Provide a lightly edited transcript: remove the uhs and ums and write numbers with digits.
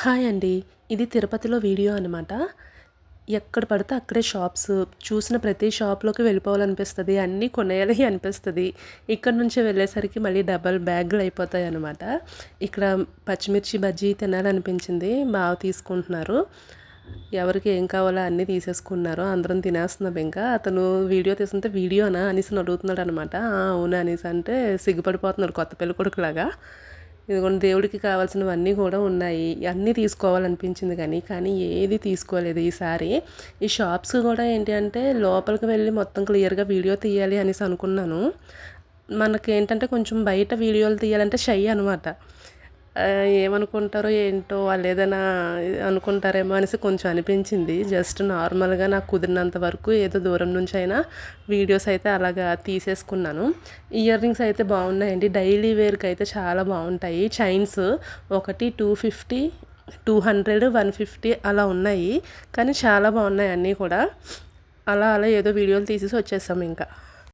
Hi అండి. ఇది తిరుపతిలో వీడియో అనమాట. ఎక్కడ పడితే అక్కడే షాప్స్. చూసిన ప్రతి షాప్‌లోకి వెళ్ళిపోవాలనిపిస్తది. అన్నీ కొనేయాలి అనిపిస్తది. ఇక్కడి నుంచి వెళ్ళేసరికి మళ్ళీ డబల్ బ్యాగులు అయిపోతాయన్నమాట. ఇక్కడ పచ్చిమిర్చి బజ్జీ తినాలనిపించింది. బావ తీసుకుంటున్నారు. ఎవరికి ఏం కావాలో అన్నీ తీసేసుకున్నారు. అందరం తినేస్తున్నాం ఇంకా. అతను వీడియో తీస్తుంటే వీడియోనా అనేసి అడుగుతున్నాడనమాట. ఆ! అవును అనేసి అంటే సిగ్గుపడిపోతున్నాడు కొత్త పెళ్ళికొడుకులాగా. ఇదిగోండి దేవుడికి కావాల్సినవన్నీ కూడా ఉన్నాయి. అన్నీ తీసుకోవాలనిపించింది కానీ ఏది తీసుకోలేదు ఈసారి. ఈ షాప్స్ కూడా ఏంటి అంటే లోపలికి వెళ్ళి మొత్తం క్లియర్‌గా వీడియో తీయాలి అనేసి అనుకున్నాను. మనకేంటంటే కొంచెం బయట వీడియోలు తీయాలంటే షై అనమాట. ఏమనుకుంటారో ఏంటో వాళ్ళేదైనా అనుకుంటారేమో అనేసి కొంచెం అనిపించింది. జస్ట్ నార్మల్‌గా నాకు కుదిరినంత వరకు ఏదో దూరం నుంచైనా వీడియోస్ అయితే అలాగా తీసేసుకున్నాను. ఇయర్ రింగ్స్ అయితే బాగున్నాయండి. డైలీ వేర్‌కి అయితే చాలా బాగుంటాయి. చైన్స్ ఒకటి 250, 200, 150 అలా ఉన్నాయి. కానీ చాలా బాగున్నాయి అన్నీ కూడా. అలా ఏదో వీడియోలు తీసేసి వచ్చేసాం ఇంకా.